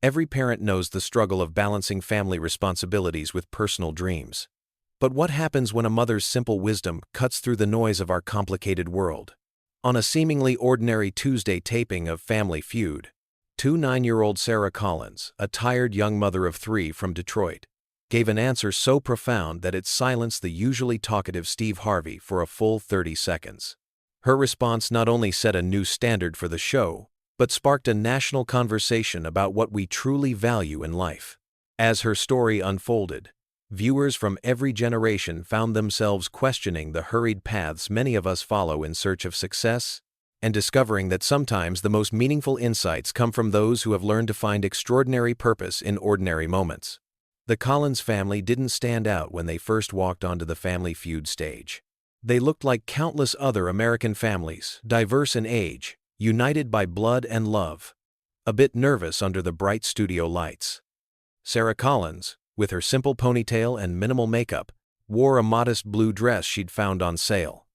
Every parent knows the struggle of balancing family responsibilities with personal dreams. But what happens when a mother's simple wisdom cuts through the noise of our complicated world? On a seemingly ordinary Tuesday taping of Family Feud, 9-year-old Sarah Collins, a tired young mother of 3 from Detroit, gave an answer so profound that it silenced the usually talkative Steve Harvey for a full 30 seconds. Her response not only set a new standard for the show, but sparked a national conversation about what we truly value in life. As her story unfolded, viewers from every generation found themselves questioning the hurried paths many of us follow in search of success, and discovering that sometimes the most meaningful insights come from those who have learned to find extraordinary purpose in ordinary moments. The Collins family didn't stand out when they first walked onto the Family Feud stage. They looked like countless other American families, diverse in age, united by blood and love, a bit nervous under the bright studio lights. Sarah Collins, with her simple ponytail and minimal makeup, wore a modest blue dress she'd found on sale,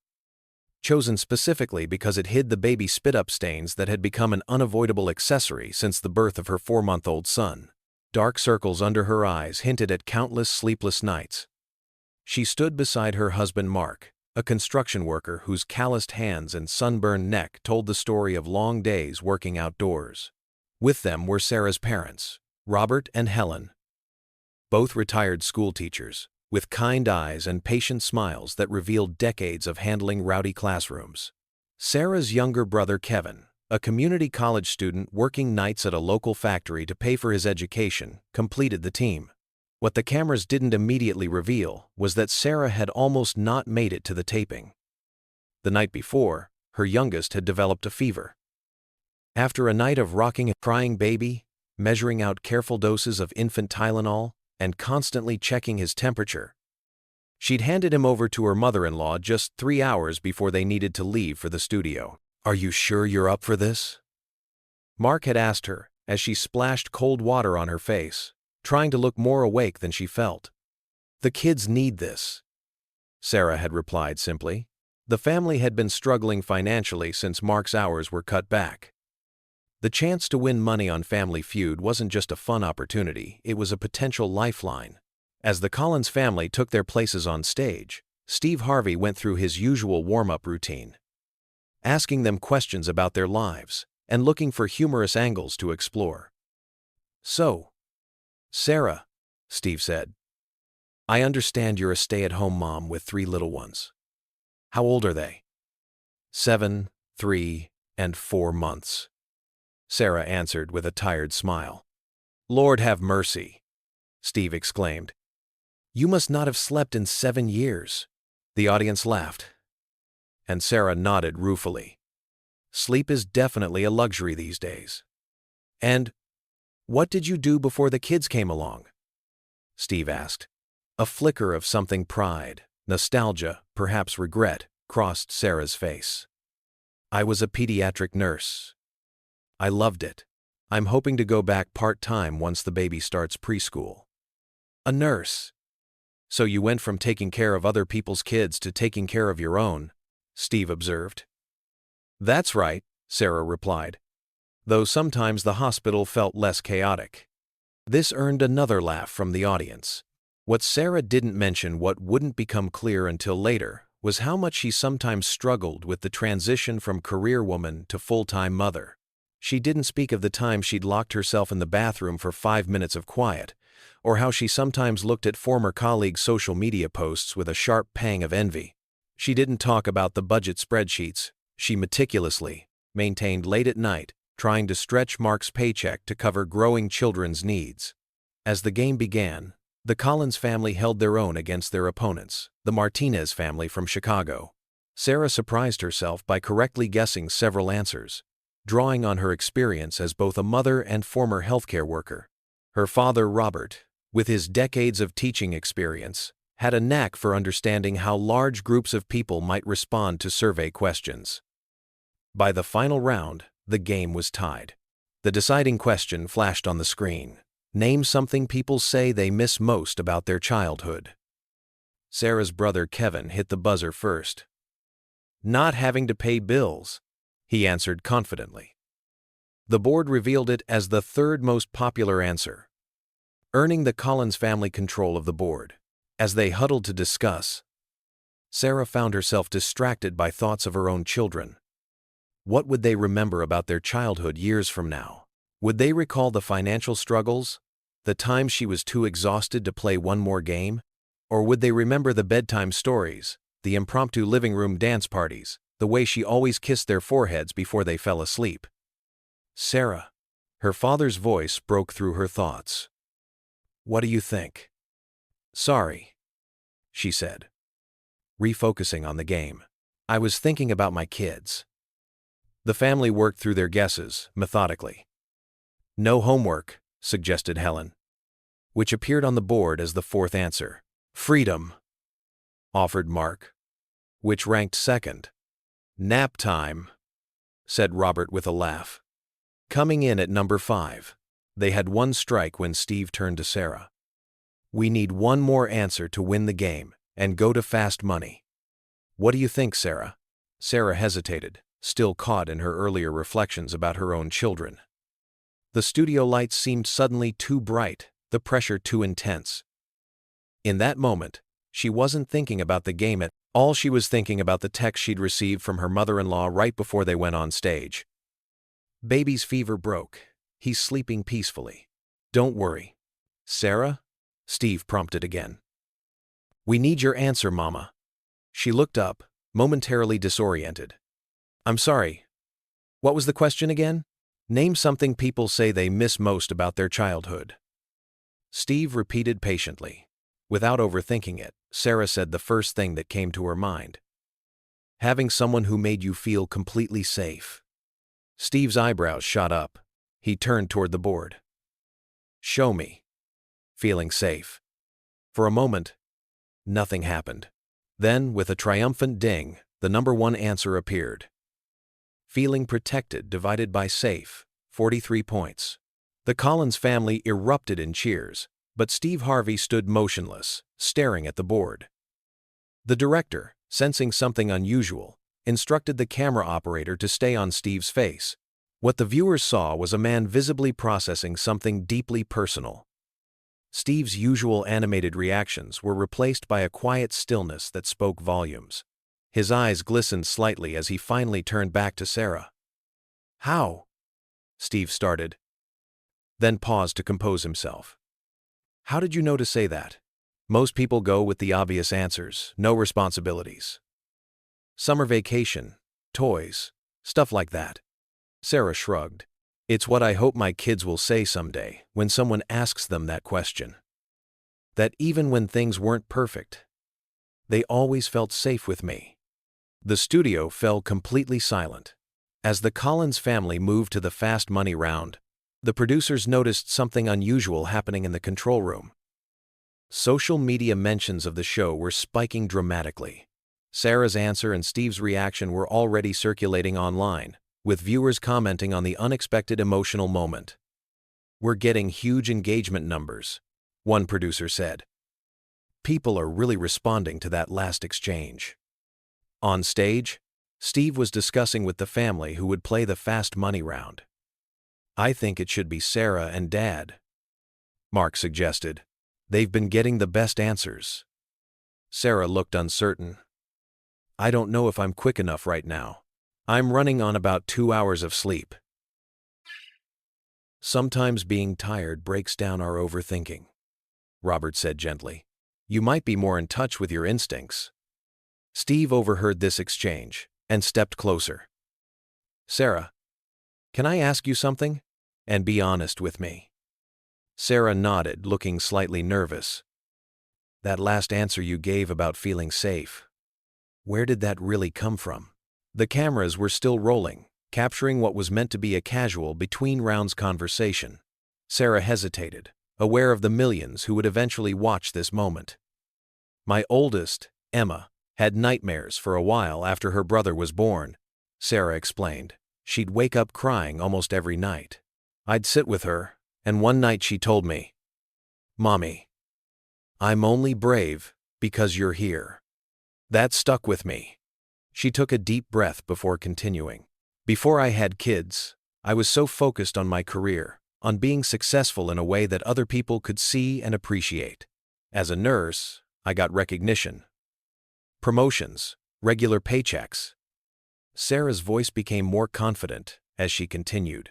chosen specifically because it hid the baby spit-up stains that had become an unavoidable accessory since the birth of her 4-month-old son. Dark circles under her eyes hinted at countless sleepless nights. She stood beside her husband Mark, a construction worker whose calloused hands and sunburned neck told the story of long days working outdoors. With them were Sarah's parents, Robert and Helen, both retired school teachers, with kind eyes and patient smiles that revealed decades of handling rowdy classrooms. Sarah's younger brother Kevin, a community college student working nights at a local factory to pay for his education, completed the team. What the cameras didn't immediately reveal was that Sarah had almost not made it to the taping. The night before, her youngest had developed a fever. After a night of rocking a crying baby, measuring out careful doses of infant Tylenol, and constantly checking his temperature, she'd handed him over to her mother-in-law just 3 hours before they needed to leave for the studio. "Are you sure you're up for this?" Mark had asked her, as she splashed cold water on her face, trying to look more awake than she felt. "The kids need this," Sarah had replied simply. The family had been struggling financially since Mark's hours were cut back. The chance to win money on Family Feud wasn't just a fun opportunity, it was a potential lifeline. As the Collins family took their places on stage, Steve Harvey went through his usual warm-up routine, asking them questions about their lives and looking for humorous angles to explore. "So, Sarah," Steve said, "I understand you're a stay-at-home mom with 3 little ones. How old are they?" 7, 3, and 4 months. Sarah answered with a tired smile. "Lord have mercy," Steve exclaimed. "You must not have slept in 7 years." The audience laughed, and Sarah nodded ruefully. "Sleep is definitely a luxury these days." "And what did you do before the kids came along?" Steve asked. A flicker of something pride, nostalgia, perhaps regret, crossed Sarah's face. "I was a pediatric nurse. I loved it. I'm hoping to go back part-time once the baby starts preschool." "A nurse? So you went from taking care of other people's kids to taking care of your own," Steve observed. "That's right," Sarah replied, though sometimes the hospital felt less chaotic. This earned another laugh from the audience. What Sarah didn't mention, what wouldn't become clear until later, was how much she sometimes struggled with the transition from career woman to full-time mother. She didn't speak of the time she'd locked herself in the bathroom for 5 minutes of quiet, or how she sometimes looked at former colleagues' social media posts with a sharp pang of envy. She didn't talk about the budget spreadsheets she meticulously maintained late at night, trying to stretch Mark's paycheck to cover growing children's needs. As the game began, the Collins family held their own against their opponents, the Martinez family from Chicago. Sarah surprised herself by correctly guessing several answers, drawing on her experience as both a mother and former healthcare worker. Her father, Robert, with his decades of teaching experience, had a knack for understanding how large groups of people might respond to survey questions. By the final round, the game was tied. The deciding question flashed on the screen. Name something people say they miss most about their childhood. Sarah's brother Kevin hit the buzzer first. "Not having to pay bills," he answered confidently. The board revealed it as the third most popular answer, earning the Collins family control of the board. As they huddled to discuss, Sarah found herself distracted by thoughts of her own children. What would they remember about their childhood years from now? Would they recall the financial struggles, the times she was too exhausted to play one more game? Or would they remember the bedtime stories, the impromptu living room dance parties, the way she always kissed their foreheads before they fell asleep? Sarah. Her father's voice broke through her thoughts. What do you think? Sorry, she said, refocusing on the game. I was thinking about my kids. The family worked through their guesses, methodically. No homework, suggested Helen, which appeared on the board as the fourth answer. Freedom, offered Mark, which ranked second. Nap time, said Robert with a laugh. Coming in at number 5. They had one strike when Steve turned to Sarah. We need one more answer to win the game and go to fast money. What do you think, Sarah? Sarah hesitated, still caught in her earlier reflections about her own children. The studio lights seemed suddenly too bright, the pressure too intense. In that moment, she wasn't thinking about the game at all. She was thinking about the text she'd received from her mother-in-law right before they went on stage. Baby's fever broke. He's sleeping peacefully. Don't worry. Sarah? Steve prompted again. We need your answer, Mama. She looked up, momentarily disoriented. I'm sorry. What was the question again? Name something people say they miss most about their childhood. Steve repeated patiently. Without overthinking it, Sarah said the first thing that came to her mind. Having someone who made you feel completely safe. Steve's eyebrows shot up. He turned toward the board. Show me. Feeling safe. For a moment, nothing happened. Then, with a triumphant ding, the number 1 answer appeared. Feeling protected divided by safe, 43 points. The Collins family erupted in cheers, but Steve Harvey stood motionless, staring at the board. The director, sensing something unusual, instructed the camera operator to stay on Steve's face. What the viewers saw was a man visibly processing something deeply personal. Steve's usual animated reactions were replaced by a quiet stillness that spoke volumes. His eyes glistened slightly as he finally turned back to Sarah. How? Steve started, then paused to compose himself. How did you know to say that? Most people go with the obvious answers, no responsibilities. Summer vacation, toys, stuff like that. Sarah shrugged. It's what I hope my kids will say someday when someone asks them that question. That even when things weren't perfect, they always felt safe with me. The studio fell completely silent. As the Collins family moved to the fast money round, the producers noticed something unusual happening in the control room. Social media mentions of the show were spiking dramatically. Sarah's answer and Steve's reaction were already circulating online, with viewers commenting on the unexpected emotional moment. We're getting huge engagement numbers, one producer said. People are really responding to that last exchange. On stage, Steve was discussing with the family who would play the fast money round. I think it should be Sarah and Dad, Mark suggested. They've been getting the best answers. Sarah looked uncertain. I don't know if I'm quick enough right now. I'm running on about 2 hours of sleep. Sometimes being tired breaks down our overthinking, Robert said gently. You might be more in touch with your instincts. Steve overheard this exchange and stepped closer. Sarah, can I ask you something? And be honest with me. Sarah nodded, looking slightly nervous. That last answer you gave about feeling safe, where did that really come from? The cameras were still rolling, capturing what was meant to be a casual between-rounds conversation. Sarah hesitated, aware of the millions who would eventually watch this moment. My oldest, Emma, had nightmares for a while after her brother was born, Sarah explained. She'd wake up crying almost every night. I'd sit with her, and one night she told me, Mommy, I'm only brave because you're here. That stuck with me. She took a deep breath before continuing. Before I had kids, I was so focused on my career, on being successful in a way that other people could see and appreciate. As a nurse, I got recognition, promotions, regular paychecks. Sarah's voice became more confident as she continued.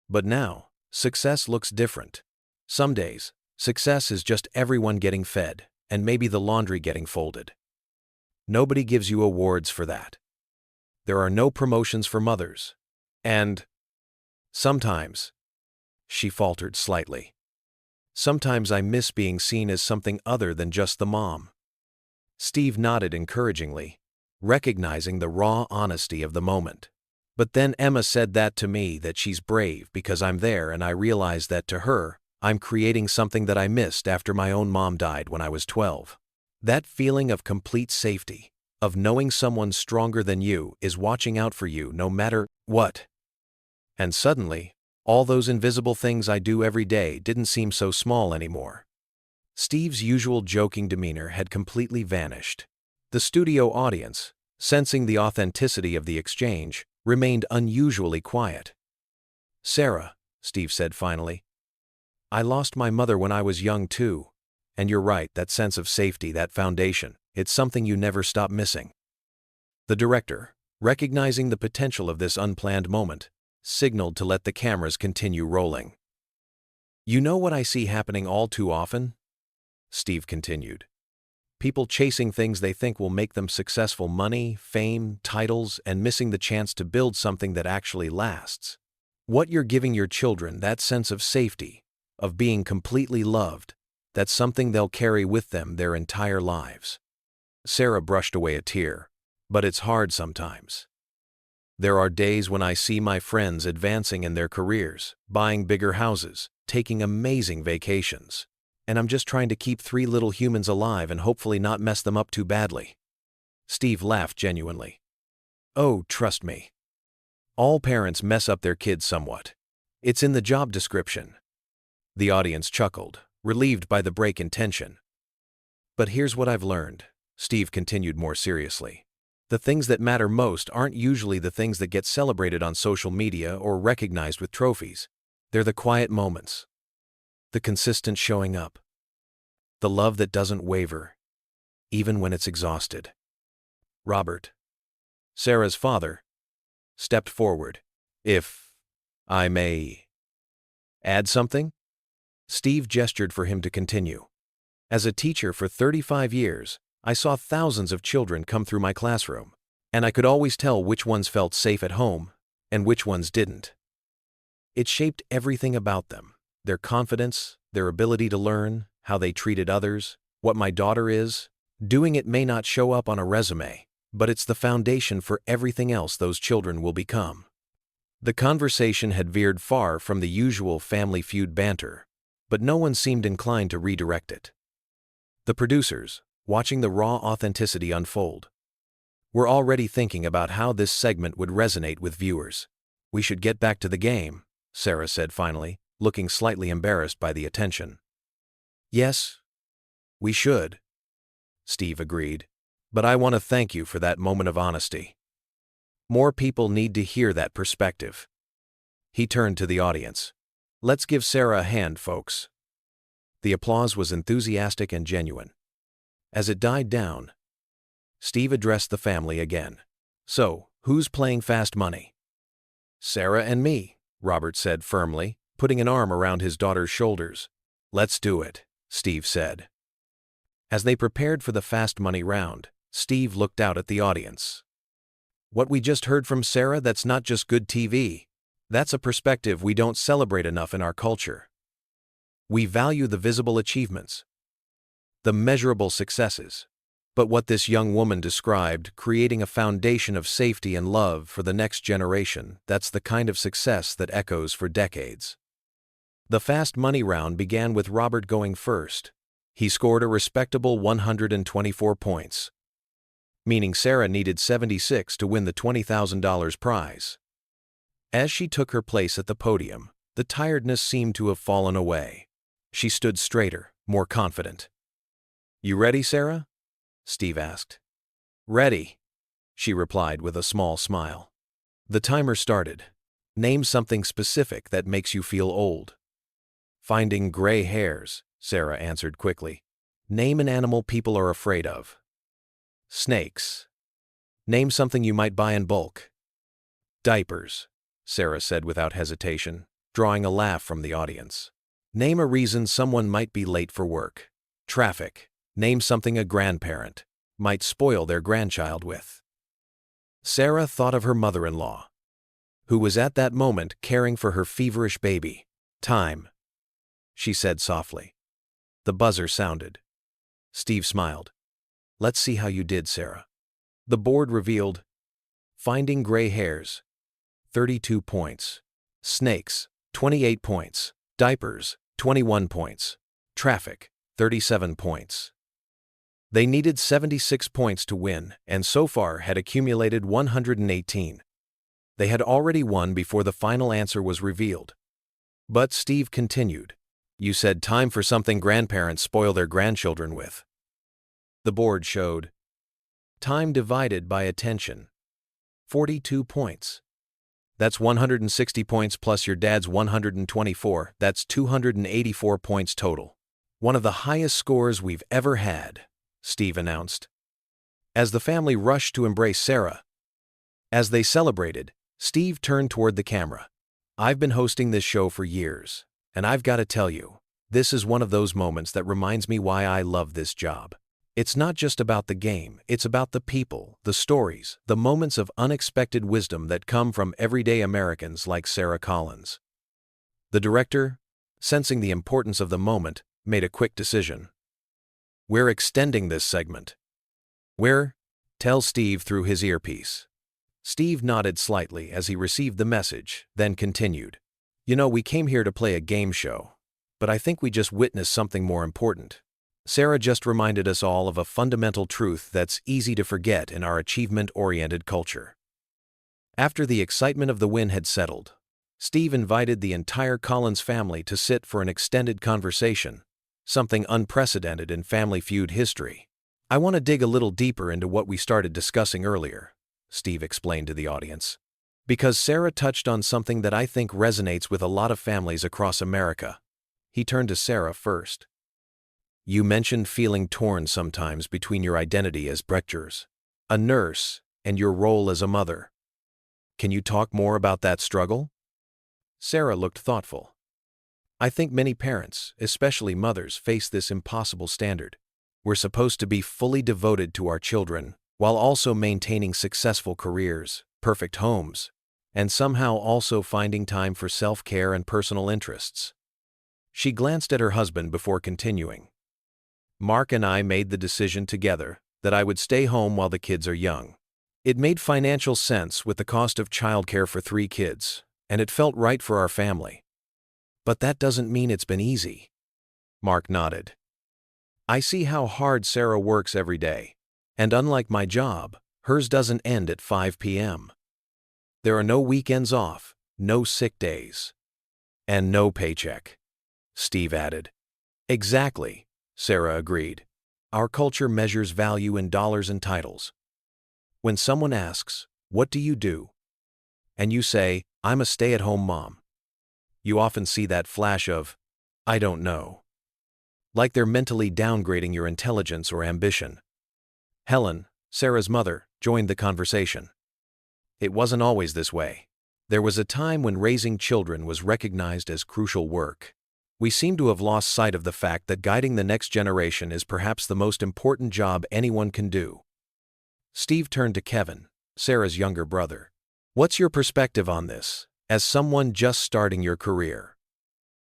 But now, success looks different. Some days, success is just everyone getting fed, and maybe the laundry getting folded. Nobody gives you awards for that. There are no promotions for mothers. And sometimes, she faltered slightly. Sometimes I miss being seen as something other than just the mom. Steve nodded encouragingly, recognizing the raw honesty of the moment. But then Emma said that to me, that she's brave because I'm there, and I realized that to her, I'm creating something that I missed after my own mom died when I was 12. That feeling of complete safety, of knowing someone stronger than you is watching out for you no matter what. And suddenly, all those invisible things I do every day didn't seem so small anymore. Steve's usual joking demeanor had completely vanished. The studio audience, sensing the authenticity of the exchange, remained unusually quiet. "Sarah," Steve said finally, "I lost my mother when I was young too. And you're right, that sense of safety, that foundation, it's something you never stop missing." The director, recognizing the potential of this unplanned moment, signaled to let the cameras continue rolling. "You know what I see happening all too often?" Steve continued. "People chasing things they think will make them successful: money, fame, titles, and missing the chance to build something that actually lasts. What you're giving your children, that sense of safety, of being completely loved, that's something they'll carry with them their entire lives." Sarah brushed away a tear. "But it's hard sometimes. There are days when I see my friends advancing in their careers, buying bigger houses, taking amazing vacations. And I'm just trying to keep 3 little humans alive and hopefully not mess them up too badly." Steve laughed genuinely. "Oh, trust me. All parents mess up their kids somewhat. It's in the job description." The audience chuckled, relieved by the break in tension. "But here's what I've learned," Steve continued more seriously. "The things that matter most aren't usually the things that get celebrated on social media or recognized with trophies. They're the quiet moments. The consistent showing up. The love that doesn't waver, even when it's exhausted." Robert, Sarah's father, stepped forward. "If I may add something?" Steve gestured for him to continue. "As a teacher for 35 years, I saw thousands of children come through my classroom, and I could always tell which ones felt safe at home and which ones didn't. It shaped everything about them: their confidence, their ability to learn, how they treated others. What my daughter is doing, it may not show up on a resume, but it's the foundation for everything else those children will become." The conversation had veered far from the usual Family Feud banter, but no one seemed inclined to redirect it. The producers, watching the raw authenticity unfold, were already thinking about how this segment would resonate with viewers. "We should get back to the game," Sarah said finally, looking slightly embarrassed by the attention. "Yes, we should," Steve agreed. "But I want to thank you for that moment of honesty. More people need to hear that perspective." He turned to the audience. "Let's give Sarah a hand, folks." The applause was enthusiastic and genuine. As it died down, Steve addressed the family again. "So, who's playing fast money?" "Sarah and me," Robert said firmly, putting an arm around his daughter's shoulders. "Let's do it," Steve said. As they prepared for the fast money round, Steve looked out at the audience. "What we just heard from Sarah, that's not just good TV. That's a perspective we don't celebrate enough in our culture. We value the visible achievements, the measurable successes. But what this young woman described, creating a foundation of safety and love for the next generation, that's the kind of success that echoes for decades." The fast money round began with Robert going first. He scored a respectable 124 points, meaning Sarah needed 76 to win the $20,000 prize. As she took her place at the podium, the tiredness seemed to have fallen away. She stood straighter, more confident. "You ready, Sarah?" Steve asked. "Ready," she replied with a small smile. The timer started. Name something specific that makes you feel old. Finding gray hairs, Sarah answered quickly. Name an animal people are afraid of. Snakes. Name something you might buy in bulk. Diapers, Sarah said without hesitation, drawing a laugh from the audience. Name a reason someone might be late for work. Traffic. Name something a grandparent might spoil their grandchild with. Sarah thought of her mother-in-law, who was at that moment caring for her feverish baby. Time, she said softly. The buzzer sounded. Steve smiled. Let's see how you did, Sarah. The board revealed, finding gray hairs, 32 points. Snakes, 28 points. Diapers, 21 points. Traffic, 37 points. They needed 76 points to win, and so far had accumulated 118. They had already won before the final answer was revealed. But Steve continued. You said time for something grandparents spoil their grandchildren with. The board showed time divided by attention, 42 points. That's 160 points plus your dad's 124, that's 284 points total. One of the highest scores we've ever had, Steve announced. As the family rushed to embrace Sarah. As they celebrated, Steve turned toward the camera. I've been hosting this show for years, and I've got to tell you, this is one of those moments that reminds me why I love this job. It's not just about the game, it's about the people, the stories, the moments of unexpected wisdom that come from everyday Americans like Sarah Collins. The director, sensing the importance of the moment, made a quick decision. We're extending this segment. Tell Steve through his earpiece. Steve nodded slightly as he received the message, then continued. You know, we came here to play a game show, but I think we just witnessed something more important. Sarah just reminded us all of a fundamental truth that's easy to forget in our achievement-oriented culture. After the excitement of the win had settled, Steve invited the entire Collins family to sit for an extended conversation, something unprecedented in Family Feud history. I want to dig a little deeper into what we started discussing earlier, Steve explained to the audience, because Sarah touched on something that I think resonates with a lot of families across America. He turned to Sarah first. You mentioned feeling torn sometimes between your identity as Brechters, a nurse, and your role as a mother. Can you talk more about that struggle? Sarah looked thoughtful. I think many parents, especially mothers, face this impossible standard. We're supposed to be fully devoted to our children, while also maintaining successful careers, perfect homes, and somehow also finding time for self-care and personal interests. She glanced at her husband before continuing. Mark and I made the decision together that I would stay home while the kids are young. It made financial sense with the cost of childcare for 3 kids, and it felt right for our family. But that doesn't mean it's been easy. Mark nodded. I see how hard Sarah works every day, and unlike my job, hers doesn't end at 5 p.m. There are no weekends off, no sick days, and no paycheck, Steve added. Exactly, Sarah agreed. Our culture measures value in dollars and titles. When someone asks, "What do you do?" and you say, "I'm a stay-at-home mom," you often see that flash of, "I don't know." Like they're mentally downgrading your intelligence or ambition. Helen, Sarah's mother, joined the conversation. It wasn't always this way. There was a time when raising children was recognized as crucial work. We seem to have lost sight of the fact that guiding the next generation is perhaps the most important job anyone can do. Steve turned to Kevin, Sarah's younger brother. What's your perspective on this, as someone just starting your career?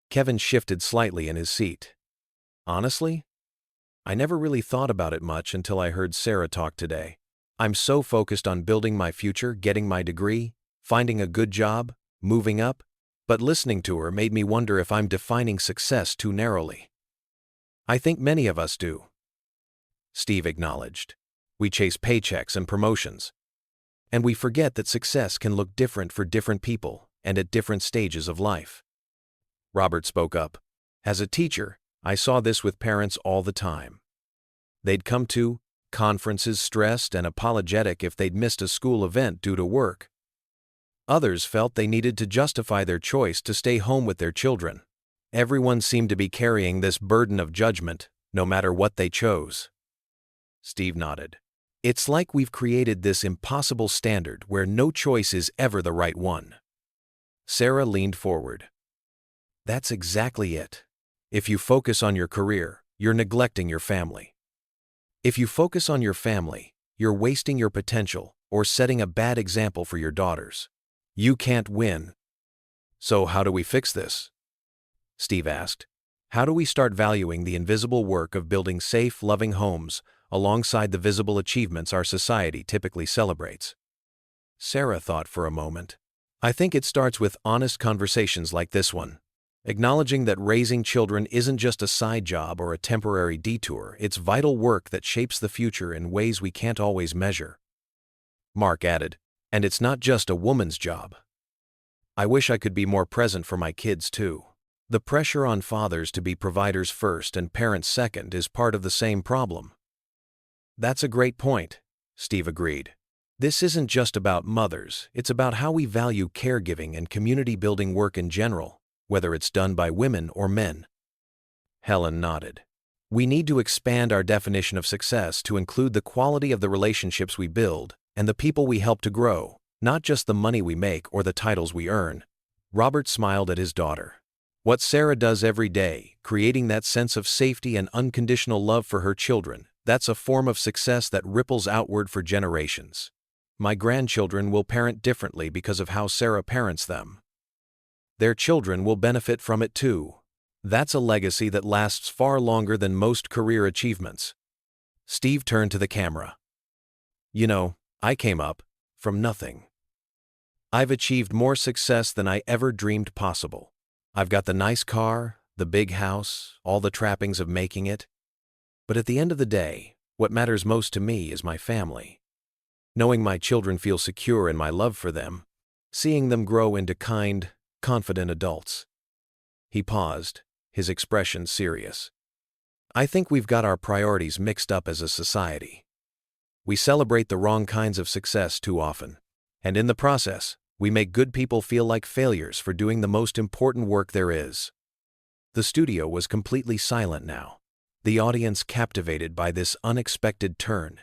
Kevin shifted slightly in his seat. Honestly, I never really thought about it much until I heard Sarah talk today. I'm so focused on building my future, getting my degree, finding a good job, moving up, but listening to her made me wonder if I'm defining success too narrowly. I think many of us do, Steve acknowledged. We chase paychecks and promotions, and we forget that success can look different for different people and at different stages of life. Robert spoke up. As a teacher, I saw this with parents all the time. They'd come to conferences stressed and apologetic if they'd missed a school event due to work. Others felt they needed to justify their choice to stay home with their children. Everyone seemed to be carrying this burden of judgment, no matter what they chose. Steve nodded. It's like we've created this impossible standard where no choice is ever the right one. Sarah leaned forward. That's exactly it. If you focus on your career, you're neglecting your family. If you focus on your family, you're wasting your potential or setting a bad example for your daughters. You can't win. So how do we fix this? Steve asked. How do we start valuing the invisible work of building safe, loving homes alongside the visible achievements our society typically celebrates? Sarah thought for a moment. I think it starts with honest conversations like this one. Acknowledging that raising children isn't just a side job or a temporary detour, it's vital work that shapes the future in ways we can't always measure. Mark added, and it's not just a woman's job. I wish I could be more present for my kids too. The pressure on fathers to be providers first and parents second is part of the same problem. That's a great point, Steve agreed. This isn't just about mothers, it's about how we value caregiving and community-building work in general, whether it's done by women or men. Helen nodded. We need to expand our definition of success to include the quality of the relationships we build and the people we help to grow, not just the money we make or the titles we earn. Robert smiled at his daughter. What Sarah does every day, creating that sense of safety and unconditional love for her children, that's a form of success that ripples outward for generations. My grandchildren will parent differently because of how Sarah parents them. Their children will benefit from it too. That's a legacy that lasts far longer than most career achievements. Steve turned to the camera. You know, I came up from nothing. I've achieved more success than I ever dreamed possible. I've got the nice car, the big house, all the trappings of making it. But at the end of the day, what matters most to me is my family. Knowing my children feel secure in my love for them, seeing them grow into kind, confident adults. He paused, his expression serious. I think we've got our priorities mixed up as a society. We celebrate the wrong kinds of success too often, and in the process, we make good people feel like failures for doing the most important work there is. The studio was completely silent now, the audience captivated by this unexpected turn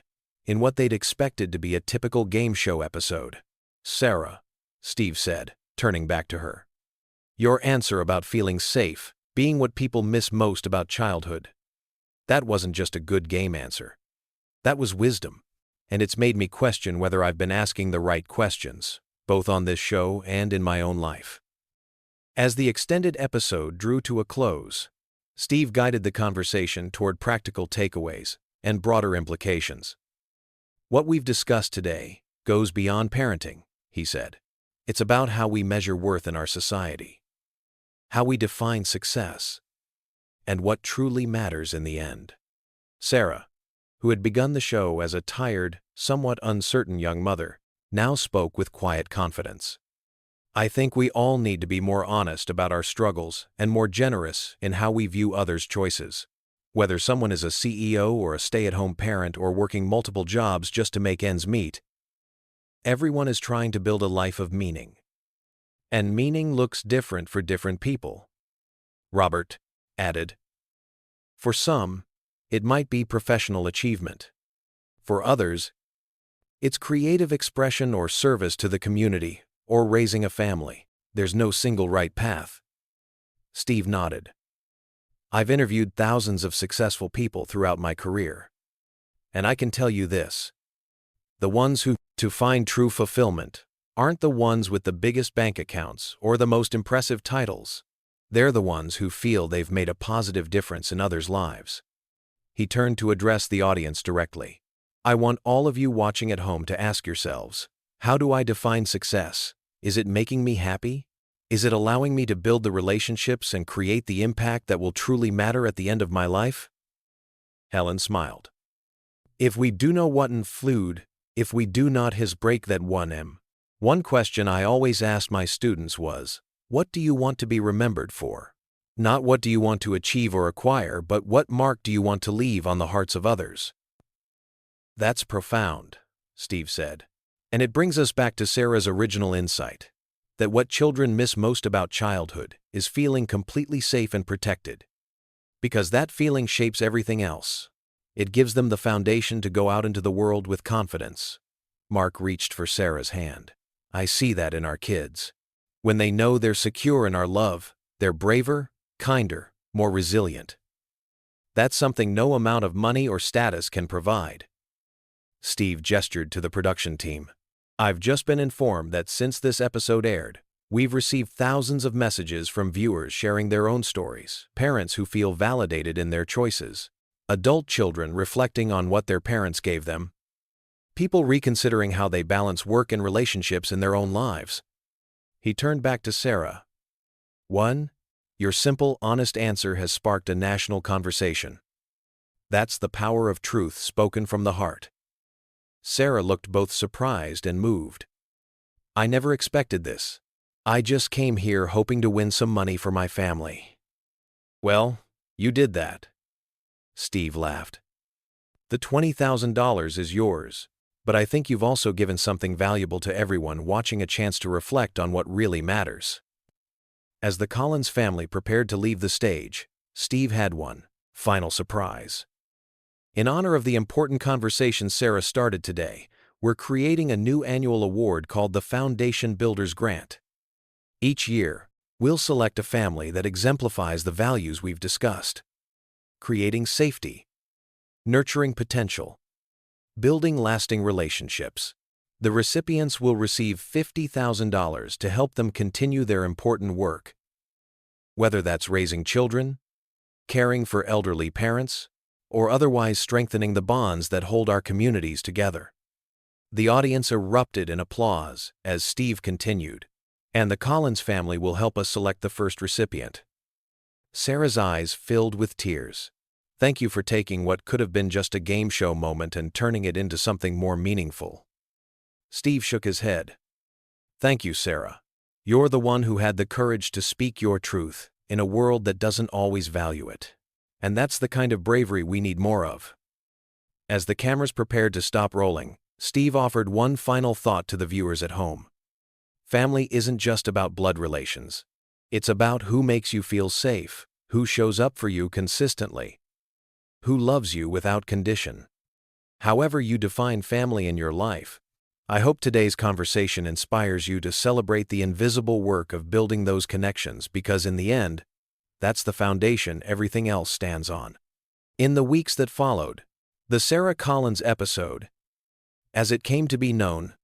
in what they'd expected to be a typical game show episode. Sarah, Steve said, turning back to her. Your answer about feeling safe, being what people miss most about childhood. That wasn't just a good game answer. That was wisdom, and it's made me question whether I've been asking the right questions, both on this show and in my own life. As the extended episode drew to a close, Steve guided the conversation toward practical takeaways and broader implications. What we've discussed today goes beyond parenting, he said. It's about how we measure worth in our society, how we define success, and what truly matters in the end. Sarah, who had begun the show as a tired, somewhat uncertain young mother, now spoke with quiet confidence. I think we all need to be more honest about our struggles and more generous in how we view others' choices. Whether someone is a CEO or a stay-at-home parent or working multiple jobs just to make ends meet, everyone is trying to build a life of meaning. And meaning looks different for different people. Robert added. For some, it might be professional achievement. For others, it's creative expression or service to the community, or raising a family. There's no single right path. Steve nodded. I've interviewed thousands of successful people throughout my career. And I can tell you this. The ones who find true fulfillment aren't the ones with the biggest bank accounts or the most impressive titles. They're the ones who feel they've made a positive difference in others' lives. He turned to address the audience directly. I want all of you watching at home to ask yourselves, how do I define success? Is it making me happy? Is it allowing me to build the relationships and create the impact that will truly matter at the end of my life? Helen smiled. If we do know what in Flood, if we do not his break that one am. One question I always asked my students was, what do you want to be remembered for? Not what do you want to achieve or acquire, but what mark do you want to leave on the hearts of others? That's profound, Steve said. And it brings us back to Sarah's original insight. that what children miss most about childhood is feeling completely safe and protected. Because that feeling shapes everything else. It gives them the foundation to go out into the world with confidence. Mark reached for Sarah's hand. I see that in our kids. When they know they're secure in our love, they're braver, kinder, more resilient. That's something no amount of money or status can provide. Steve gestured to the production team. I've just been informed that since this episode aired, we've received thousands of messages from viewers sharing their own stories, parents who feel validated in their choices, adult children reflecting on what their parents gave them, people reconsidering how they balance work and relationships in their own lives. He turned back to Sarah. 1. Your simple, honest answer has sparked a national conversation. That's the power of truth spoken from the heart. Sarah looked both surprised and moved. I never expected this. I just came here hoping to win some money for my family. Well, you did that. Steve laughed. The $20,000 is yours, but I think you've also given something valuable to everyone watching, a chance to reflect on what really matters. As the Collins family prepared to leave the stage, Steve had one final surprise. In honor of the important conversation Sarah started today, we're creating a new annual award called the Foundation Builders Grant. Each year, we'll select a family that exemplifies the values we've discussed: creating safety, nurturing potential, building lasting relationships. The recipients will receive $50,000 to help them continue their important work. Whether that's raising children, caring for elderly parents, or otherwise strengthening the bonds that hold our communities together. The audience erupted in applause as Steve continued, and the Collins family will help us select the first recipient. Sarah's eyes filled with tears. Thank you for taking what could have been just a game show moment and turning it into something more meaningful. Steve shook his head. Thank you, Sarah. You're the one who had the courage to speak your truth in a world that doesn't always value it. And that's the kind of bravery we need more of. As the cameras prepared to stop rolling, Steve offered one final thought to the viewers at home. Family isn't just about blood relations. It's about who makes you feel safe, who shows up for you consistently, who loves you without condition. However you define family in your life, I hope today's conversation inspires you to celebrate the invisible work of building those connections, because in the end, that's the foundation everything else stands on. In the weeks that followed, the Sarah Collins episode, as it came to be known,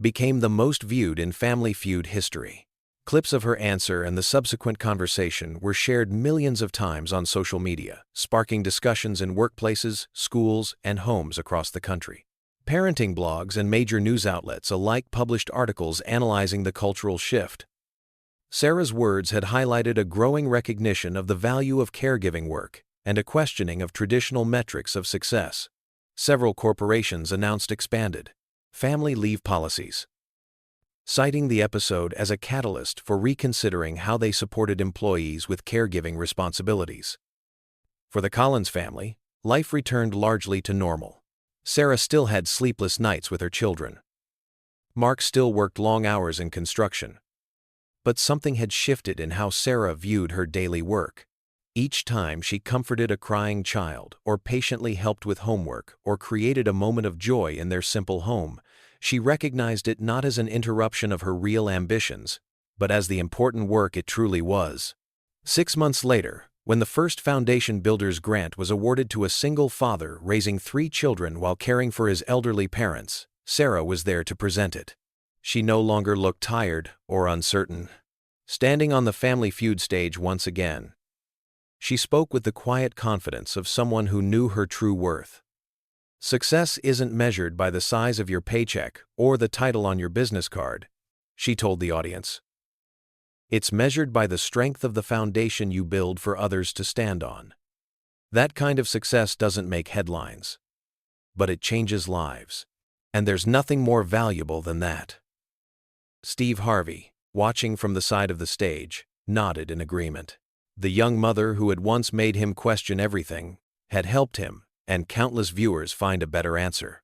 became the most viewed in Family Feud history. Clips of her answer and the subsequent conversation were shared millions of times on social media, sparking discussions in workplaces, schools, and homes across the country. Parenting blogs and major news outlets alike published articles analyzing the cultural shift. Sarah's words had highlighted a growing recognition of the value of caregiving work and a questioning of traditional metrics of success. Several corporations announced expanded family leave policies, citing the episode as a catalyst for reconsidering how they supported employees with caregiving responsibilities. For the Collins family, life returned largely to normal. Sarah still had sleepless nights with her children. Mark still worked long hours in construction. But something had shifted in how Sarah viewed her daily work. Each time she comforted a crying child, or patiently helped with homework, or created a moment of joy in their simple home, she recognized it not as an interruption of her real ambitions, but as the important work it truly was. 6 months later, when the first Foundation Builders Grant was awarded to a single father raising 3 children while caring for his elderly parents, Sarah was there to present it. She no longer looked tired or uncertain. Standing on the Family Feud stage once again, she spoke with the quiet confidence of someone who knew her true worth. Success isn't measured by the size of your paycheck or the title on your business card, she told the audience. It's measured by the strength of the foundation you build for others to stand on. That kind of success doesn't make headlines, but it changes lives. And there's nothing more valuable than that. Steve Harvey, watching from the side of the stage, nodded in agreement. The young mother who had once made him question everything had helped him and countless viewers find a better answer.